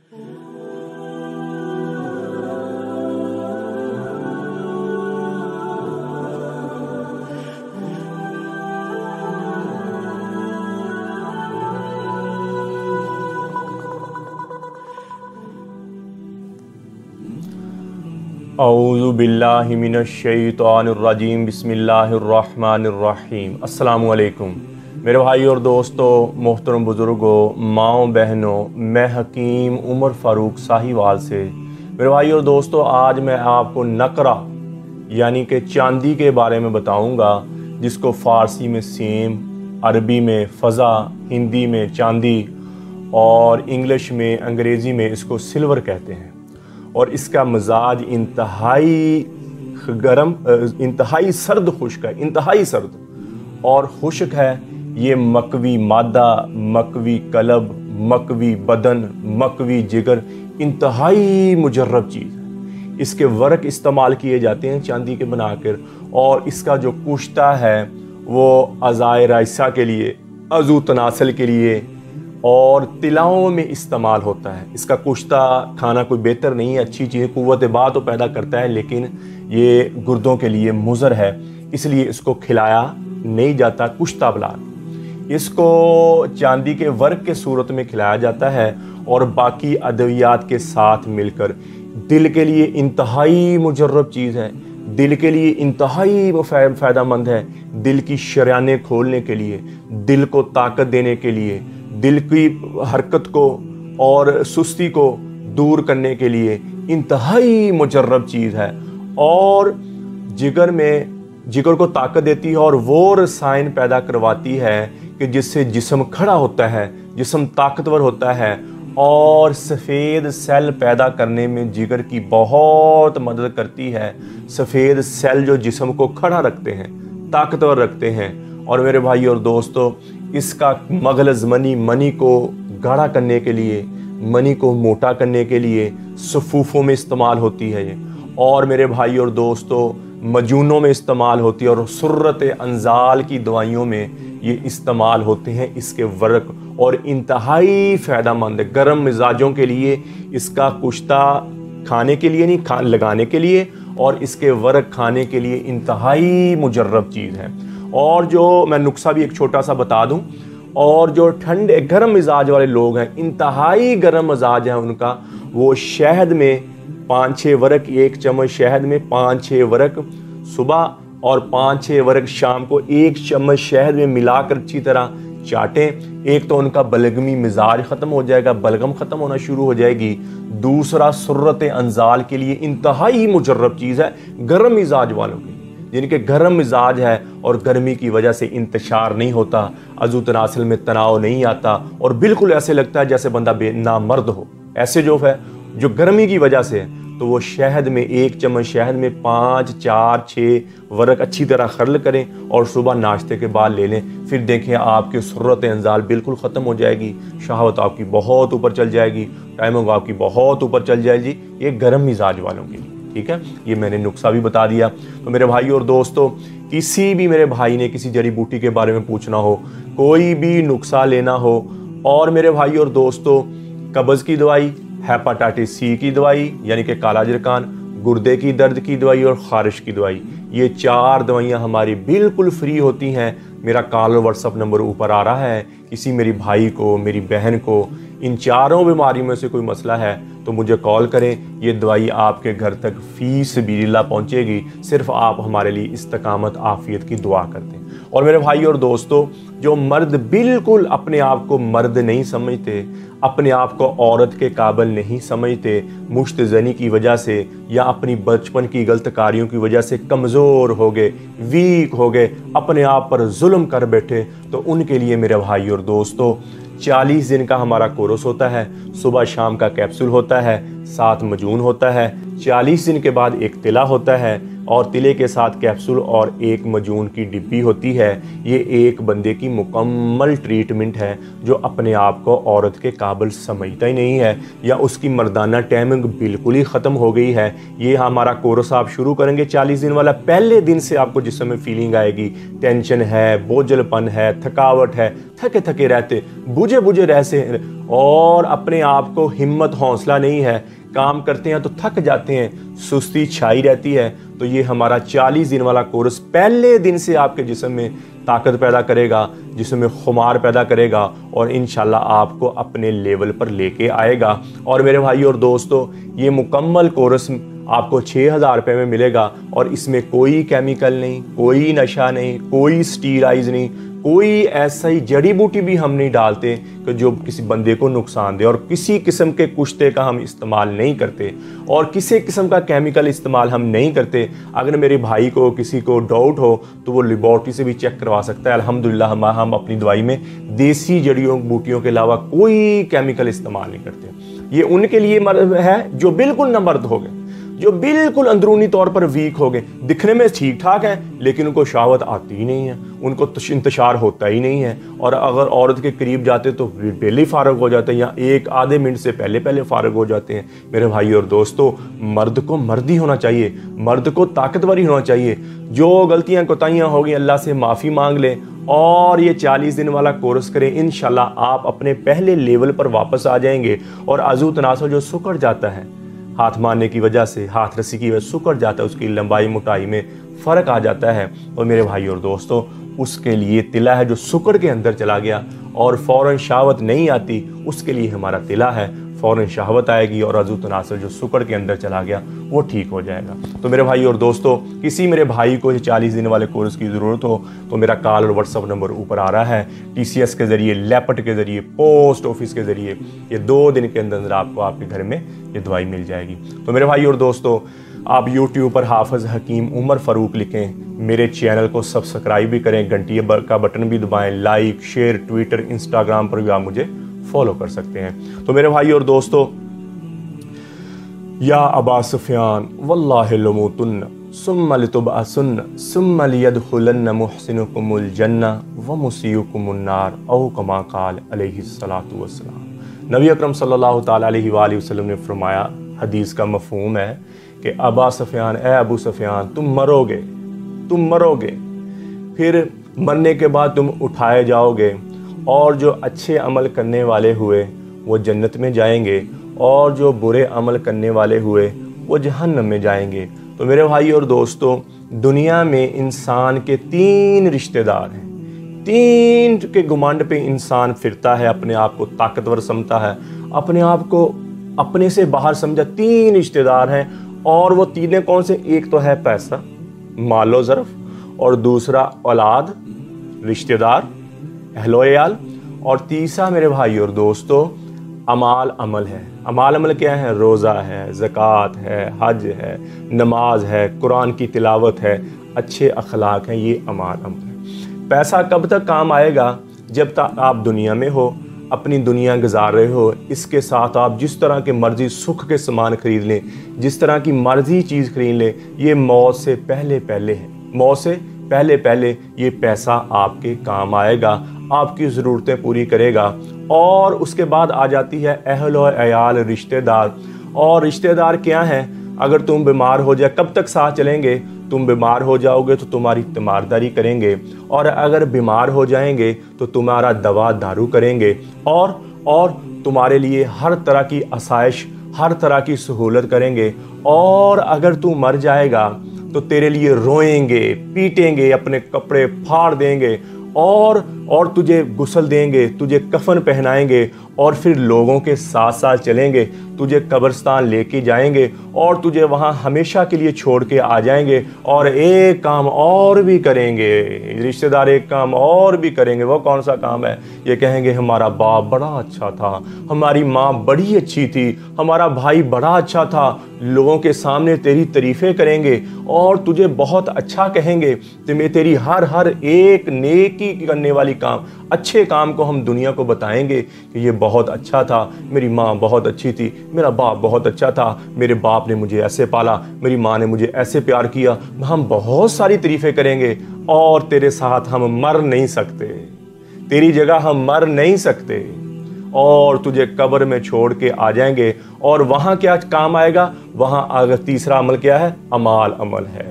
औज़ु बिल्लाहि मिनश्शैतानिर्रजीम बिस्मिल्लाहिर्रहमानिर्रहीम। अस्सलामु अलैकुम मेरे भाई और दोस्तों, मोहतरम बुज़ुर्गों, माओ बहनों, मैं हकीम उमर फ़ारूक साहिवाल से। मेरे भाई और दोस्तों, आज मैं आपको नकरा यानी कि चांदी के बारे में बताऊंगा, जिसको फ़ारसी में सीम, अरबी में फ़ज़ा, हिंदी में चांदी और इंग्लिश में, अंग्रेज़ी में इसको सिल्वर कहते हैं। और इसका मिजाज इंतहाई गर्म, इंतहाई सर्द खुश्क है, इंतहाई सर्द और खुश्क है। ये मकवी मादा, मकवी कलब, मकवी बदन, मकवी जिगर, इंतहाई मुजर्रब चीज़ है। इसके वर्क इस्तेमाल किए जाते हैं चांदी के बनाकर, और इसका जो कुश्ता है वो अज़ाए राइसा के लिए, अज़ू तनासल के लिए और तिलाओं में इस्तेमाल होता है। इसका कुश्ता खाना कोई बेहतर नहीं है, अच्छी चीज़, कुव्वत बात तो पैदा करता है, लेकिन ये गुर्दों के लिए मुज़र है, इसलिए इसको खिलाया नहीं जाता कुश्ता बलान। इसको चांदी के वर्क के सूरत में खिलाया जाता है और बाकी अद्वियात के साथ मिलकर। दिल के लिए इंतहाई मुजर्रब चीज़ है, दिल के लिए इंतहाई फ़ायदेमंद है, दिल की शरियानें खोलने के लिए, दिल को ताकत देने के लिए, दिल की हरकत को और सुस्ती को दूर करने के लिए इंतहाई मुजर्रब चीज़ है। और जिगर में, जिगर को ताकत देती है और वो रसायन पैदा करवाती है कि जिससे जिस्म खड़ा होता है, जिस्म ताकतवर होता है, और सफ़ेद सेल पैदा करने में जिगर की बहुत मदद करती है। सफ़ेद सेल जो जिस्म को खड़ा रखते हैं, ताकतवर रखते हैं। और मेरे भाई और दोस्तों, इसका मगलज़ मनी को गाढ़ा करने के लिए, मनी को मोटा करने के लिए सफ़ूफ़ों में इस्तेमाल होती है ये। और मेरे भाई और दोस्तों, मजूनों में इस्तेमाल होती है और सुर्रत अंजाल की दवाइयों में ये इस्तेमाल होते हैं इसके वर्क। और इंतहाई फ़ायदेमंद है गर्म मिजाजों के लिए। इसका कुश्ता खाने के लिए नहीं, लगाने के लिए, और इसके वर्क खाने के लिए इंतहाई मुजर्रब चीज़ है। और जो मैं नुक्सा भी एक छोटा सा बता दूं, और जो ठंडे गर्म मिजाज वाले लोग हैं, इंतहाई गर्म मिजाज है उनका, वो शहद में 5-6 वर्क, 1 चम्मच शहद में 5-6 वर्क सुबह और 5-6 वर्क शाम को 1 चम्मच शहद में मिलाकर अच्छी तरह चाटें। एक तो उनका बलगमी मिजाज ख़त्म हो जाएगा, बलगम ख़त्म होना शुरू हो जाएगी। दूसरा, सुर्रत अंजाल के लिए इंतहाई मुजर्रब चीज़ है गर्म मिजाज वालों की, जिनके गर्म मिजाज है और गर्मी की वजह से इंतशार नहीं होता, अज़ू तनासिल में तनाव नहीं आता और बिल्कुल ऐसे लगता है जैसे बंदा नामर्द हो। ऐसे जो है जो गर्मी की वजह से है, तो वो शहद में 1 चम्मच शहद में 5, 4, 6 वर्क अच्छी तरह खर्ल करें और सुबह नाश्ते के बाद ले लें। फिर देखें आपके सुर्रत अंजाल बिल्कुल ख़त्म हो जाएगी, शहावत आपकी बहुत ऊपर चल जाएगी, टाइमिंग आपकी बहुत ऊपर चल जाएगी। ये गर्म मिजाज वालों के लिए, ठीक है। ये मैंने नुक्सा भी बता दिया। तो मेरे भाई और दोस्तों, किसी भी मेरे भाई ने किसी जड़ी बूटी के बारे में पूछना हो, कोई भी नुक्सा लेना हो, और मेरे भाई और दोस्तों, कब्ज़ की दवाई, हेपाटाइटिस सी की दवाई यानी कि काला जरकान, गुर्दे की दर्द की दवाई और ख़ारिश की दवाई, ये 4 दवाइयाँ हमारी बिल्कुल फ्री होती हैं। मेरा कॉल और व्हाट्सअप नंबर ऊपर आ रहा है। किसी मेरी भाई को, मेरी बहन को इन चारों बीमारियों में से कोई मसला है तो मुझे कॉल करें। ये दवाई आपके घर तक फ़ी सबीलिल्लाह पहुँचेगी, सिर्फ आप हमारे लिए इस्तकामत आफ़ियत की दुआ कर दें। और मेरे भाई और दोस्तों, जो मर्द बिल्कुल अपने आप को मर्द नहीं समझते, अपने आप को औरत के काबिल नहीं समझते, मुश्तज़नी की वजह से या अपनी बचपन की गलत कारियों की वजह से कमज़ोर हो गए, वीक हो गए, अपने आप पर जुल्म कर बैठे, तो उनके लिए मेरे भाई और दोस्तों 40 दिन का हमारा कोर्स होता है। सुबह शाम का कैप्सूल होता है, 7 मजून होता है। 40 दिन के बाद एक तिला होता है और तिले के साथ कैप्सूल और 1 मजून की डिब्बी होती है। ये एक बंदे की मुकम्मल ट्रीटमेंट है जो अपने आप को औरत के काबिल समझता ही नहीं है या उसकी मर्दाना टाइमिंग बिल्कुल ही ख़त्म हो गई है। ये हमारा कोर्स आप शुरू करेंगे 40 दिन वाला। पहले दिन से आपको जिस्म में फीलिंग आएगी, टेंशन है, बोझलपन है, थकावट है, थके थके रहते, बुझे बुझे रहते और अपने आप को हिम्मत हौसला नहीं है, काम करते हैं तो थक जाते हैं, सुस्ती छाई रहती है, तो ये हमारा 40 दिन वाला कोर्स पहले दिन से आपके जिस्म में ताकत पैदा करेगा, जिस्म में खुमार पैदा करेगा और इंशाल्लाह आपको अपने लेवल पर लेके आएगा। और मेरे भाई और दोस्तों, ये मुकम्मल कोर्स आपको 6000 रुपये में मिलेगा और इसमें कोई केमिकल नहीं, कोई नशा नहीं, कोई स्टीराइज नहीं, कोई ऐसा ही जड़ी बूटी भी हम नहीं डालते कि जो किसी बंदे को नुकसान दे, और किसी किस्म के कुश्ते का हम इस्तेमाल नहीं करते और किसी किस्म का केमिकल इस्तेमाल हम नहीं करते। अगर मेरे भाई को किसी को डाउट हो तो वो लेबॉर्ट्री से भी चेक करवा सकता है। अल्हम्दुलिल्लाह हम अपनी दवाई में देसी जड़ियों बूटियों के अलावा कोई केमिकल इस्तेमाल नहीं करते। ये उनके लिए है जो बिल्कुल न मर्द हो गए, जो बिल्कुल अंदरूनी तौर पर वीक हो गए, दिखने में ठीक ठाक हैं लेकिन उनको शहावत आती ही नहीं है, उनको इंतशार होता ही नहीं है, और अगर औरत के करीब जाते तो पहले ही फारग हो जाते हैं या एक आधे मिनट से पहले फारग हो जाते हैं। मेरे भाई और दोस्तों, मर्द को मर्द ही होना चाहिए, मर्द को ताकतवर ही होना चाहिए। जो गलतियाँ कोताहियाँ हो गई अल्लाह से माफ़ी मांग लें और ये 40 दिन वाला कोर्स करें। इंशाल्लाह आप अपने पहले लेवल पर वापस आ जाएंगे और अज़ू तनासुल जो सुकड़ जाता है हाथ मारने की वजह से, हाथ रस्सी की वजह से सुकड़ जाता है, उसकी लंबाई मोटाई में फ़र्क आ जाता है। और मेरे भाई और दोस्तों, उसके लिए तिला है जो सुकड़ के अंदर चला गया और फ़ौरन शहावत नहीं आती, उसके लिए हमारा तिला है, फ़ौरन शहावत आएगी और अज़ू तनासुल जो सुकड़ के अंदर चला गया वो ठीक हो जाएगा। तो मेरे भाई और दोस्तों, किसी मेरे भाई को 40 दिन वाले कोर्स की ज़रूरत हो तो मेरा कॉल और व्हाट्सअप नंबर ऊपर आ रहा है। TCS के ज़रिए, लेपट के ज़रिए, पोस्ट ऑफिस के ज़रिए ये 2 दिन के अंदर आपको आपके घर में ये दवाई मिल जाएगी। तो मेरे भाई और दोस्तों, आप YouTube पर हाफिज़ हकीम उमर फ़ारूक लिखें, मेरे चैनल को सब्सक्राइब भी करें, घंटी का बटन भी दबाएं, लाइक शेयर ट्विटर इंस्टाग्राम पर भी आप मुझे फॉलो कर सकते हैं। तो मेरे भाई और दोस्तों, या अबा सुफियान वल्लाहि लमुतुन्न सुम्मा लितुबअसुन्न सुम्मा लियदखुलन्न मुहसिनुकुमुल जन्ना व मुसीयुकुमुन नार औ कमा क़ाल अलैहि सलातु वस्सलाम। नबी अकरम सल्लल्लाहु तआला अलैहि वसल्लम ने फरमाया, हदीस का मफहूम है कि अबा सुफियान, ए अबू सुफियान, तुम मरोगे, फिर मरने के बाद तुम उठाए जाओगे और जो अच्छे अमल करने वाले हुए वो जन्नत में जाएंगे और जो बुरे अमल करने वाले हुए वो जहन्नम में जाएंगे। तो मेरे भाई और दोस्तों, दुनिया में इंसान के 3 रिश्तेदार हैं, 3 के गुमांड पे इंसान फिरता है, अपने आप को ताकतवर समझता है, अपने आप को अपने से बाहर समझा। 3 रिश्तेदार हैं और वो 3 कौन से? एक तो है पैसा, मालो ज़र्फ, और दूसरा औलाद, रिश्तेदार, अहलो-ए-याल, और तीसरा मेरे भाई और दोस्तों अमाल अमल है। अमाल अमल क्या है? रोज़ा है, ज़कात है, हज है, नमाज है, कुरान की तिलावत है, अच्छे अखलाक हैं, ये अमाल अमल है। पैसा कब तक काम आएगा? जब तक आप दुनिया में हो, अपनी दुनिया गुजार रहे हो, इसके साथ आप जिस तरह के मर्जी सुख के सामान खरीद लें, जिस तरह की मर्जी चीज़ खरीद लें, ये मौत से पहले है, मौत से पहले ये पैसा आपके काम आएगा, आपकी ज़रूरतें पूरी करेगा। और उसके बाद आ जाती है अहल-ओ-अयाल, रिश्तेदार। और रिश्तेदार क्या हैं? अगर तुम बीमार हो जाए, कब तक साथ चलेंगे? तुम बीमार हो जाओगे तो तुम्हारी तीमारदारी करेंगे, और अगर बीमार हो जाएंगे तो तुम्हारा दवा दारू करेंगे, और तुम्हारे लिए हर तरह की आसाइश, हर तरह की सहूलत करेंगे। और अगर तू मर जाएगा तो तेरे लिए रोएंगे, पीटेंगे, अपने कपड़े फाड़ देंगे और तुझे गुस्ल देंगे, तुझे कफन पहनाएंगे और फिर लोगों के साथ साथ चलेंगे, तुझे कब्रिस्तान लेके जाएंगे और तुझे वहाँ हमेशा के लिए छोड़ के आ जाएंगे। और एक काम और भी करेंगे, रिश्तेदार एक काम और भी करेंगे। वो कौन सा काम है? ये कहेंगे हमारा बाप बड़ा अच्छा था, हमारी माँ बड़ी अच्छी थी, हमारा भाई बड़ा अच्छा था। लोगों के सामने तेरी तारीफ़ें करेंगे और तुझे बहुत अच्छा कहेंगे। तुम्हें तेरी हर एक नेकी करने वाली काम, अच्छे काम को हम दुनिया को बताएंगे कि ये बहुत अच्छा था, मेरी माँ बहुत अच्छी थी, मेरा बाप बहुत अच्छा था, मेरे बाप ने मुझे ऐसे पाला, मेरी माँ ने मुझे ऐसे प्यार किया। हम बहुत सारी तारीफ़ें करेंगे और तेरे साथ हम मर नहीं सकते, तेरी जगह हम मर नहीं सकते और तुझे कब्र में छोड़ के आ जाएंगे। और वहाँ क्या काम आएगा? वहाँ अगर तीसरा अमल क्या है? अमाल अमल है।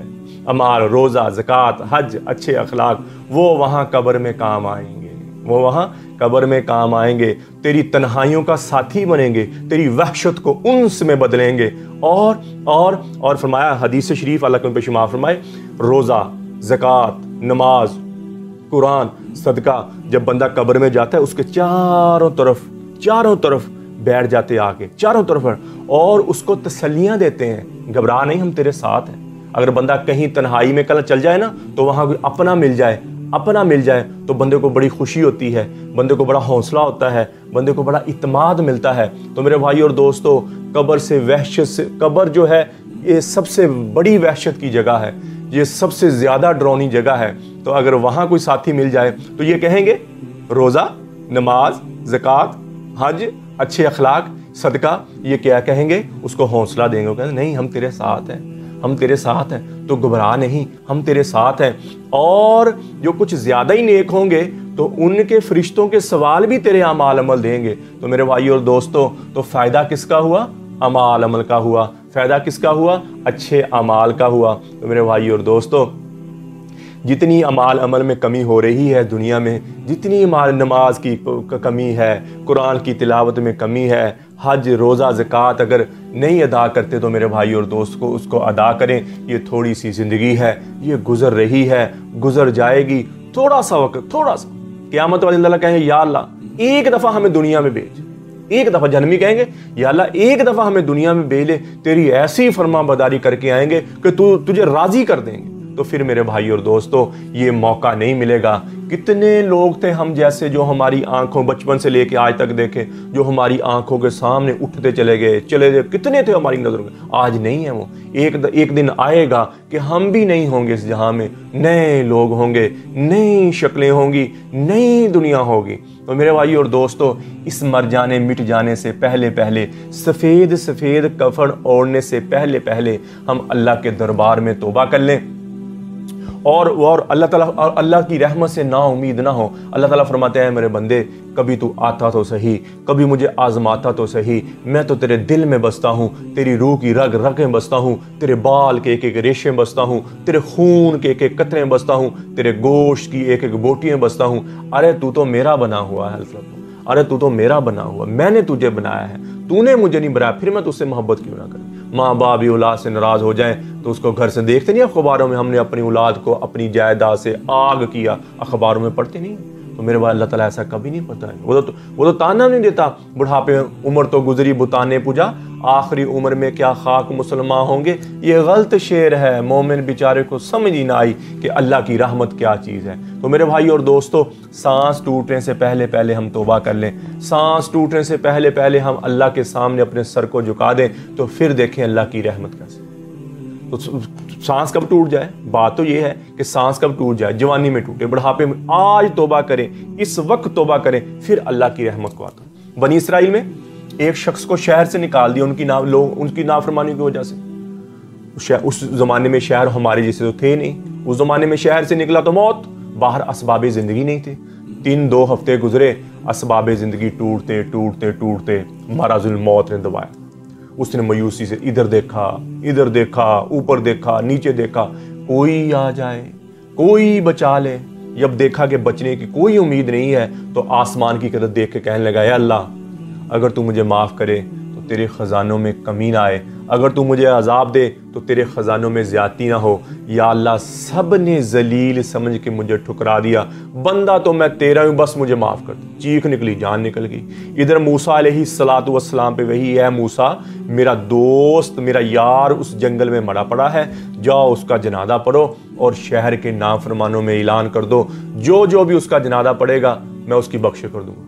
अमाल, रोज़ा, ज़कात, हज, अच्छे अखलाक, वो वहाँ कब्र में काम आएंगे, वो वहाँ कब्र में काम आएंगे, तेरी तन्हाइयों का साथी बनेंगे, तेरी वहशत को उन्स में बदलेंगे। और फरमाया हदीस शरीफ अल्लाह के पेश माफ़ फरमाए, रोज़ा, ज़कात, नमाज, कुरान, सदका, जब बंदा कब्र में जाता है उसके चारों तरफ बैठ जाते आके, चारों तरफ, और उसको तसल्लियाँ देते हैं, घबरा नहीं, हम तेरे साथ हैं। अगर बंदा कहीं तन्हाई में कल चल जाए ना, तो वहाँ कोई अपना मिल जाए तो बंदे को बड़ी खुशी होती है, बंदे को बड़ा हौसला होता है, बंदे को बड़ा इत्माद मिलता है। तो मेरे भाई और दोस्तों, कब्र जो है ये सबसे बड़ी वहशत की जगह है, ये सबसे ज़्यादा डरावनी जगह है। तो अगर वहाँ कोई साथी मिल जाए तो ये कहेंगे रोज़ा, नमाज, ज़कात, हज, अच्छे अखलाक, सदका, ये क्या कहेंगे? उसको हौसला देंगे, कहेंगे नहीं हम तेरे साथ हैं, हम तेरे साथ हैं, तो घबरा नहीं, हम तेरे साथ हैं। और जो कुछ ज़्यादा ही नेक होंगे तो उनके फरिश्तों के सवाल भी तेरे अमाल अमल देंगे। तो मेरे भाई और दोस्तों, तो फ़ायदा किसका हुआ? अमाल अमल का हुआ। फ़ायदा किसका हुआ? अच्छे अमाल का हुआ। तो मेरे भाई और दोस्तों, जितनी अमाल अमल में कमी हो रही है दुनिया में, जितनी नमाज की कमी है, कुरान की तिलावत में कमी है, हज, रोज़ा, ज़कात अगर नहीं अदा करते तो मेरे भाई और दोस्त को उसको अदा करें। ये थोड़ी सी ज़िंदगी है, ये गुज़र रही है, गुज़र जाएगी। थोड़ा सा वक्त, थोड़ा सा, क़यामत वाले दिन अल्लाह कहेंगे या अल्लाह एक दफ़ा हमें दुनिया में भेज, एक दफ़ा जन्मी कहेंगे या अल्लाह एक दफ़ा हमें दुनिया में भेज ले, तेरी ऐसी फरमाबरदारी करके आएंगे कि तुझे राज़ी कर देंगे। तो फिर मेरे भाई और दोस्तों, ये मौका नहीं मिलेगा। कितने लोग थे हम जैसे, जो हमारी आंखों, बचपन से लेके आज तक देखे, जो हमारी आंखों के सामने उठते चले गए, कितने थे हमारी नजरों में, आज नहीं है वो। एक दिन आएगा कि हम भी नहीं होंगे इस जहां में, नए लोग होंगे, नई शक्लें होंगी, नई दुनिया होगी। तो मेरे भाई और दोस्तों, इस मर जाने, मिट जाने से पहले पहले, सफ़ेद सफ़ेद कफन ओढ़ने से पहले पहले हम अल्लाह के दरबार में तौबा कर लें और अल्लाह की रहमत से ना उम्मीद ना हो। अल्लाह ताला फरमाते हैं, मेरे बंदे कभी तू आता तो सही, कभी मुझे आजमाता तो सही, मैं तो तेरे दिल में बसता हूँ, तेरी रूह की रग रग में बसता हूँ, तेरे बाल के एक एक रेशे में बसता हूँ, तेरे खून के एक एक कतरे में बसता हूँ, तेरे गोश्त की एक एक बोटी में बसता हूँ। अरे तू तो मेरा बना हुआ है, अरे तू तो मेरा बना हुआ, मैंने तुझे बनाया है, तूने मुझे नहीं बनाया, फिर मैं तुझसे मोहब्बत क्यों ना करूं। माँ बाप भी औलाद से नाराज हो जाएं तो उसको घर से देखते नहीं अखबारों में, हमने अपनी औलाद को अपनी जायदाद से आग किया, अखबारों में पढ़ते नहीं। तो मेरे भाई, अल्लाह ताला ऐसा कभी नहीं पता है। वो तो ताना नहीं देता, बुढ़ापे उम्र तो गुजरी बुताने पूजा, आखिरी उम्र में क्या खाक मुसलमान होंगे। ये गलत शेर है, मोमिन बेचारे को समझ ही ना आई कि अल्लाह की रहमत क्या चीज़ है। तो मेरे भाई और दोस्तों, सांस टूटने से पहले पहले हम तौबा कर लें, सांस टूटने से पहले पहले हम अल्लाह के सामने अपने सर को झुका दें, तो फिर देखें अल्लाह की रहमत कैसे। तो सांस कब टूट जाए, बात तो ये है कि सांस कब टूट जाए, जवानी में टूटे, बुढ़ापे में। आज तौबा करें, इस वक्त तौबा करें, फिर अल्लाह की रहमत को आता। बनी इसराइल में एक शख्स को शहर से निकाल दिया उनकी नाफरमानी की वजह से। उस जमाने में शहर हमारे जैसे तो थे नहीं, उस जमाने में शहर से निकला तो मौत, बाहर असबाबे जिंदगी नहीं थे। 3-2 हफ्ते गुजरे, असबाबे जिंदगी टूटते टूटते टूटते मराजुल मौत ने दबाया। उसने मायूसी से इधर देखा, ऊपर देखा, नीचे देखा, कोई आ जाए, कोई बचा ले। जब देखा कि बचने की कोई उम्मीद नहीं है, तो आसमान की तरफ देख के कहने लगा, या अल्लाह, अगर तू मुझे माफ़ करे तो तेरे ख़जानों में कमी ना आए, अगर तू मुझे अजाब दे तो तेरे ख़जानों में ज़्यादती ना हो। या अल्लाह, सब ने जलील समझ के मुझे ठुकरा दिया, बंदा तो मैं तेरा हूँ, बस मुझे माफ़ कर। चीख निकली, जान निकल गई। इधर मूसा अलैहिस्सलातु वस्सलाम पे वही है, मूसा मेरा दोस्त, मेरा यार उस जंगल में मरा पड़ा है, जाओ उसका जनाजा पढ़ो और शहर के नाफरमानों में ऐलान कर दो, जो भी उसका जनाजा पड़ेगा मैं उसकी बख्श कर दूंगा।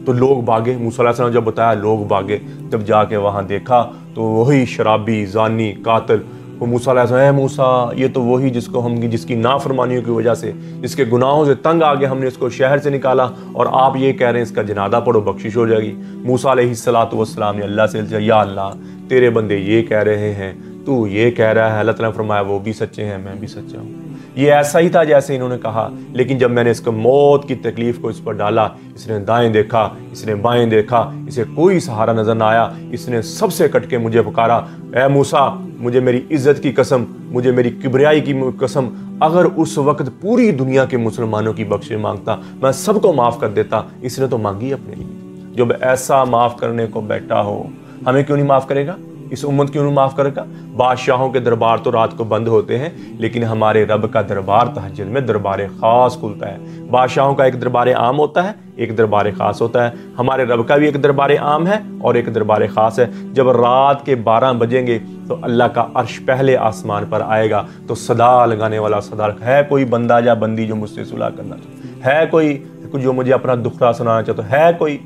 तो लोग भागे, मूसा अलैहिस्सलाम जब बताया, लोग भागे। जब जाके वहाँ देखा तो वही शराबी, जानी, कातिल, वो मूसा अलैहिस्सलाम, मूसा, ये तो वही जिसकी नाफरमानियों की वजह से, जिसके गुनाहों से तंग आ गए, हमने इसको शहर से निकाला और आप ये कह रहे हैं इसका जनाजा पढ़ो, बख्शिश हो जाएगी। मूसा अलैहिस्सलातु वस्सलाम ने अल्लाह से, या अल्लाह, तेरे बंदे ये कह रहे हैं, तू ये कह रहा है। अल्लाह ताला ने फरमाया, वो भी सच्चे हैं, मैं भी सच्चा हूँ। ये ऐसा ही था जैसे इन्होंने कहा, लेकिन जब मैंने इसको मौत की तकलीफ को इस पर डाला, इसने दाएं देखा, इसने बाएं देखा, इसे कोई सहारा नजर ना आया, इसने सबसे कट के मुझे पुकारा, ए मूसा, मुझे मेरी इज्जत की कसम, मुझे मेरी किबरियाई की कसम, अगर उस वक्त पूरी दुनिया के मुसलमानों की बख्शिश मांगता, मैं सबको माफ़ कर देता। इसने तो मांगी अपने लिए। जब ऐसा माफ़ करने को बैठा हो, हमें क्यों नहीं माफ़ करेगा? इस उम्मत क्यों नहीं माफ़ करेगा? बादशाहों के दरबार तो रात को बंद होते हैं, लेकिन हमारे रब का दरबार तहज्जुद में दरबार ख़ास खुलता है। बादशाहों का एक दरबार आम होता है, एक दरबार ख़ास होता है। हमारे रब का भी एक दरबार आम है और एक दरबार ख़ास है। जब रात के 12 बजेंगे तो अल्लाह का अर्श पहले आसमान पर आएगा, तो सदा लगाने वाला सदा है। कोई बंदा या बंदी जो मुझसे सुलह करना चाहता है, कोई जो मुझे अपना दुखड़ा सुनाना चाहता है, कोई।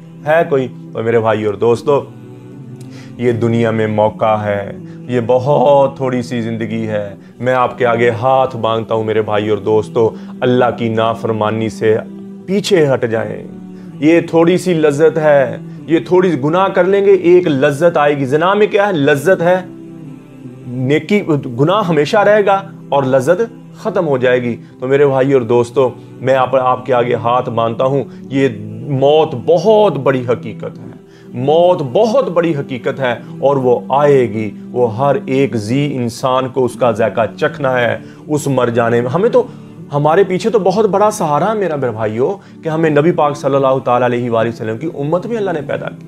तो मेरे भाई और दोस्तों, ये दुनिया में मौका है, ये बहुत थोड़ी सी ज़िंदगी है। मैं आपके आगे हाथ मांगता हूँ मेरे भाई और दोस्तों, अल्लाह की नाफरमानी से पीछे हट जाएं। ये थोड़ी सी लज्जत है, ये थोड़ी गुनाह कर लेंगे, एक लज्जत आएगी। ज़िना में क्या है? लज्जत है। नेकी, गुनाह हमेशा रहेगा और लज्जत ख़त्म हो जाएगी। तो मेरे भाई और दोस्तों, मैं आपके आगे हाथ मानता हूँ, ये मौत बहुत बड़ी हकीकत है, मौत बहुत बड़ी हकीकत है और वो आएगी। वो हर एक जी इंसान को उसका ज़ायका चखना है उस मर जाने में। हमें तो, हमारे पीछे तो बहुत बड़ा सहारा है मेरा भाइयों, कि हमें नबी पाक सल्लल्लाहु ताला अलैहि वसल्लम की उम्मत भी अल्लाह ने पैदा की,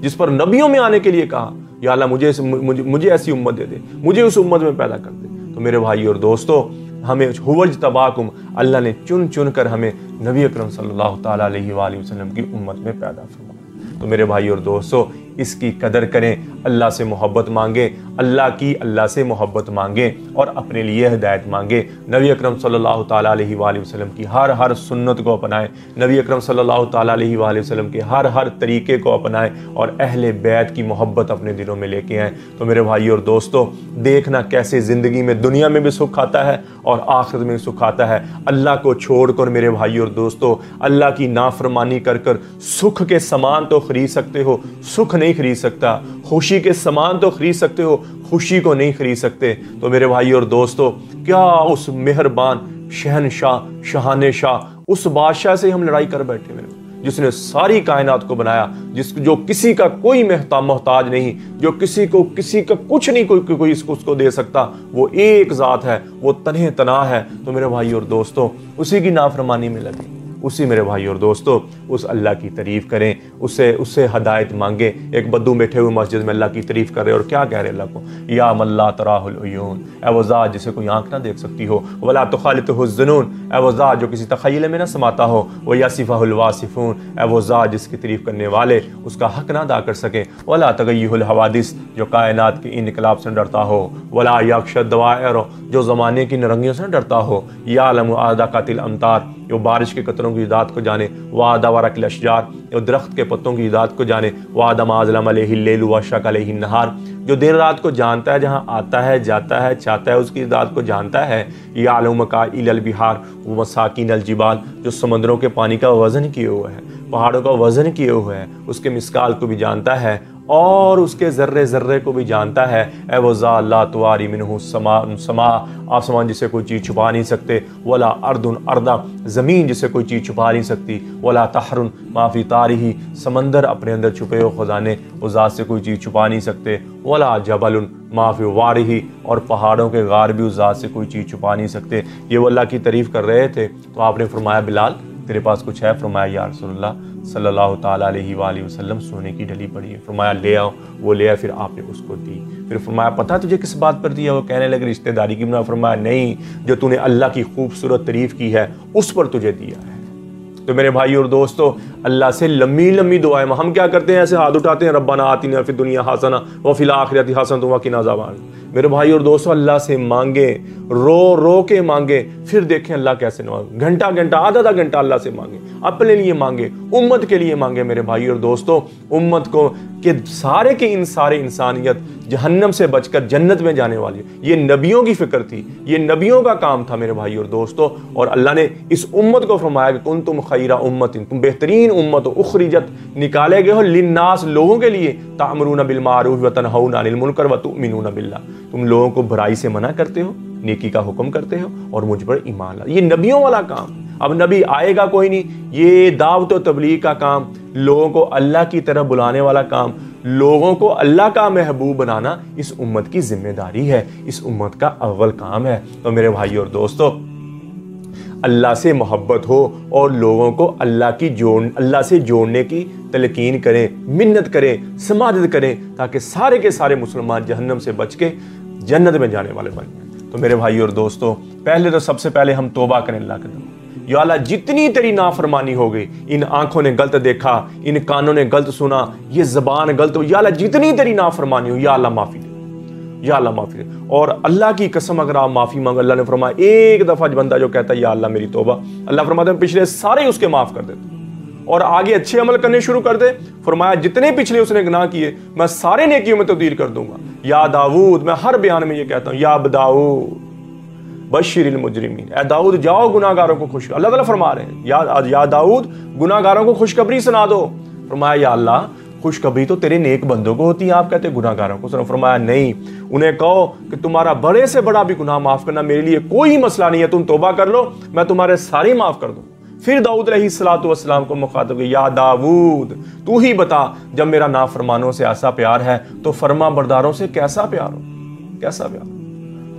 जिस पर नबियों में आने के लिए कहा, या अल्लाह मुझे ऐसी उम्मत दे दे, मुझे उस उम्मत में पैदा कर दे। तो मेरे भाई और दोस्तों, हमें हुवज तबाकुम, अल्लाह ने चुन चुन कर हमें नबी अकरम सल्लल्लाहु ताला अलैहि वसल्लम की उम्मत में पैदा फरमाया। तो मेरे भाई और दोस्तों, इसकी कदर करें, अल्लाह से मोहब्बत मांगें, अल्लाह से मोहब्बत मांगें और अपने लिए हिदायत मांगें। नबी अकरम सल्लल्लाहु ताला अलैहि वसल्लम की हर सुन्नत को अपनाएं, नबी अकरम सल्लल्लाहु ताला अलैहि वसल्लम के हर तरीके को अपनाएं और अहले बैत की मोहब्बत अपने दिलों में लेके आएँ। तो मेरे भाई और दोस्तों, देखना कैसे ज़िंदगी में, दुनिया में भी सुख आता है और आखिरत में भी सुख आता है। अल्लाह को छोड़कर मेरे भाई और दोस्तों, अल्लाह की नाफरमानी कर कर सुख के सामान तो खरीद सकते हो, सुख नहीं खरीद सकता। खुशी के सामान तो खरीद सकते हो, खुशी को नहीं खरीद सकते। तो मेरे भाई और दोस्तों, क्या उस मेहरबान शहनशाह, शहानशाह, उस बादशाह से हम लड़ाई कर बैठे मेरे, जिसने सारी कायनात को बनाया, जो किसी का कोई मोहताज नहीं, जो किसी का कुछ नहीं कोई उसको दे सकता, वो एक ज़ात है, वो तन्हे तना है। तो मेरे भाई और दोस्तों, उसी की नाफरमानी में लगे, उसी मेरे भाई और दोस्तों, उस अल्लाह की तारीफ़ करें, उससे हदायत मांगे। एक बद्दू बैठे हुए मस्जिद में अल्लाह की तारीफ़ कर रहे और क्या कह रहे अल्लाह को, या मल्ला तराहुल उयून, ए वो ज़ात जिसे कोई आंख ना देख सकती हो, वला तुखालितुहु ज़ुनून, ए वो ज़ात जो किसी तख़य्युल में ना समाता हो, व यसिफहुल वासिफून, ए वो ज़ात जिसकी तारीफ़ करने वाले उसका हक ना अदा कर सके, वला तगय्युहुल हवादिस, जो कायनात के इनकलाब से डरता हो, वला यख्शद दवाइर, जो ज़माने की नरंगियों से डरता हो, यालमु आदाकातिल अमतार, जो बारिश के कतरों की इदात को जाने, वादा वरक़िल अशजार, जो दरख्त के पत्तों की इदात को जाने, वादा माज़लम अलैहिल लैलु वशक अलैहिन नहार, जो दिन रात को जानता है, जहाँ आता है जाता है चाहता है उसकी इदात को जानता है। यालुम मकाइल बिहार व मसाकिन जिबाल, जो समंदरों के पानी का वज़न किए हुए है, पहाड़ों का वज़न किए हुए है, उसके मिसकाल को भी जानता है और उसके ज़र्रे ज़र्रे को भी जानता है। ए वो ज़ात ला तुवारी मिन्हु समा, आसमान जिसे कोई चीज़ छुपा नहीं सकते, वला अर्दुन अर्दा, ज़मीन जिसे कोई चीज़ छुपा नहीं सकती, वला तहरुन माफ़ी तारिही, समंदर अपने अंदर छुपे हो ख़जाने, उस ज़ात से कोई चीज़ छुपा नहीं सकते, वला जबलुन माफ़ी वारिही, और पहाड़ों के गार भी उस ज़ात से कोई चीज़ छुपा नहीं सकते। ये वो अल्लाह की तारीफ़ कर रहे थे। तो आपने फरमाया, बिलाल तेरे पास कुछ है? फरमाया, या रसूलल्लाह सल्लल्लाहु ताला अलैहि वसल्लम सोने की डली पड़ी है। फरमाया, ले आओ। वो ले आया, फिर आपने उसको दी। फिर फरमाया, पता तुझे किस बात पर दिया? वो कहने लगे, रिश्तेदारी की बना। फरमाया, नहीं, जो तूने अल्लाह की खूबसूरत तारीफ़ की है उस पर तुझे दिया है। तो मेरे भाई और दोस्तों, अल्लाह से लम्बी लम्बी दुआएं, हम क्या करते हैं, ऐसे हाथ उठाते हैं, रब्बाना आतिना फिद दुनिया हसना व फिल आखिरति हसनतुम व क़िना अज़ाबन। मेरे भाई और दोस्तों, अल्लाह से मांगे, रो रो के मांगे, फिर देखें अल्लाह कैसे नवाजे। घंटा घंटा, आधा घंटा अल्लाह से मांगे, अपने लिए मांगे, उम्मत के लिए मांगे। मेरे भाई और दोस्तों, उम्मत को कि सारे के इंसानियत जहन्नम से बचकर जन्नत में जाने वाली, ये नबियों की फिक्र थी, ये नबियों का काम था मेरे भाई और दोस्तों। और अल्लाह ने इस उम्मत को फरमाया कि कुंतुम खैरा उम्मतिन, तुम बेहतरीन उम्मत हो, उखरिजत, निकाले गए हो, लिन्नास, लोगों के लिए, तामरूना बिल मारूफ व तनहौना अनिल मुनकर व तुमिनूना बिल्लाह, तुम लोगों को बुराई से मना करते हो नेकी का हुक्म करते हो और मुझ पर ईमान ला। ये नबियों वाला काम। अब नबी आएगा कोई नहीं, ये दावत और तबलीग का काम, लोगों को अल्लाह की तरफ बुलाने वाला काम, लोगों को अल्लाह का महबूब बनाना इस उम्मत की जिम्मेदारी है, इस उम्मत का अव्वल काम है। तो मेरे भाई और दोस्तों, अल्लाह से मोहब्बत हो और लोगों को अल्लाह से जोड़ने की तलकीन करें, मिन्नत करें, समादत करें, ताकि सारे के सारे मुसलमान जहन्नम से बच के जन्नत में जाने वाले बन जाएं। तो मेरे भाई और दोस्तों, पहले तो सबसे पहले हम तौबा करें अल्लाह के नाम। या अल्लाह, जितनी तेरी नाफरमानी हो गई, इन आंखों ने गलत देखा, इन कानों ने गलत सुना, ये ज़बान गलत हो, या अल्लाह जितनी तेरी नाफरमानी हो, या अल्लाह माफ़ी दे, या अल्लाह माफ़ी दे। और अल्लाह की कसम अगर आप माफ़ी मांगो, अल्लाह ने फरमाया एक दफ़ा बंदा जो कहता है या अल्लाह मेरी तौबा, अल्लाह फरमाते हैं पिछले सारे उसके माफ़ कर देते और आगे अच्छे अमल करने शुरू कर दे। फरमाया जितने पिछले उसने गुनाह किए मैं सारे नेकियों में तब्दील कर दूंगा। या दाऊद, मैं हर बयान में ये कहता हूँ, या दाऊद बशीरिल मुजरिमीन, ए दाऊद जाओ गुनाहगारों को खुश, अल्लाह ताला फरमा रहे हैं या दाऊद गुनाहगारों को खुशखबरी सुना दो। फरमाया या अल्लाह, खुशखबरी तो तेरे नेक बंदों को होती है, आप कहते गुनाहगारों को सुना। फरमाया नहीं, उन्हें कहो कि तुम्हारा बड़े से बड़ा भी गुनाह माफ करना मेरे लिए कोई मसला नहीं है, तुम तौबा कर लो, मैं तुम्हारे सारे माफ कर दूं। फिर दाऊद अलैहिस्सलातु वस्सलाम को मुखातब किया, या दाऊद तू ही बता, जब मेरा नाफरमानों से ऐसा प्यार है तो फरमा बरदारों से कैसा प्यार हो, कैसा प्यार।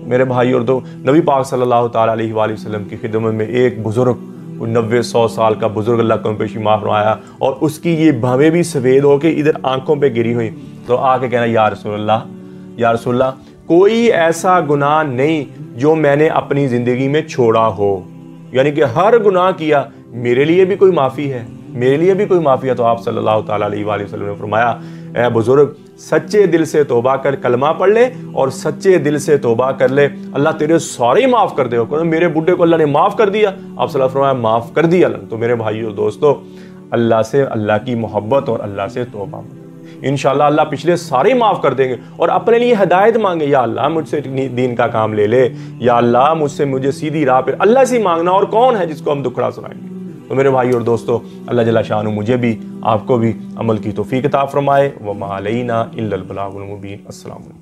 मेरे भाई और दो, नबी पाक सल्लल्लाहु ताला अलैहि वसल्लम की खिदमत में एक बुजुर्ग, 90-100 साल का बुजुर्ग अल्लाह को पेशी माफ फरमाया और उसकी ये भवें भी सफ़ेद होकर इधर आंखों पे गिरी हुई, तो आके कहना या रसूलल्लाह, या रसूलल्लाह, कोई ऐसा गुनाह नहीं जो मैंने अपनी ज़िंदगी में छोड़ा हो, यानी कि हर गुनाह किया, मेरे लिए भी कोई माफ़ी है, मेरे लिए भी कोई माफ़ी है। तो आप सल्लल्लाहु ताला अलैहि वसल्लम ने फरमाया, ए बुजुर्ग, सच्चे दिल से तौबा कर, कलमा पढ़ ले और सच्चे दिल से तौबा कर ले, अल्लाह तेरे सारे माफ़ कर दे। मेरे बुढ़े को अल्लाह ने माफ़ कर दिया, आप सल्लल्लाहु अलैहि वसल्लम माफ़ कर दिया अल्लाह। तो मेरे भाई और दोस्तों, अल्लाह से अल्लाह की मोहब्बत और अल्लाह से तौबा, इंशाअल्लाह अल्लाह पिछले सारे माफ़ कर देंगे। और अपने लिए हिदायत मांगे, या अल्लाह मुझसे दीन का काम ले ले, या अल्लाह मुझे सीधी राह पे, अल्लाह से मांगना, और कौन है जिसको हम दुखड़ा सुनाएंगे। तो मेरे भाई और दोस्तों, अल्लाह जल्ला शानु मुझे भी आपको भी अमल की तौफीक अता फरमाए। व मा अलैना इल्लल बलागुल मुबीन। अस्सलाम वालेकुम।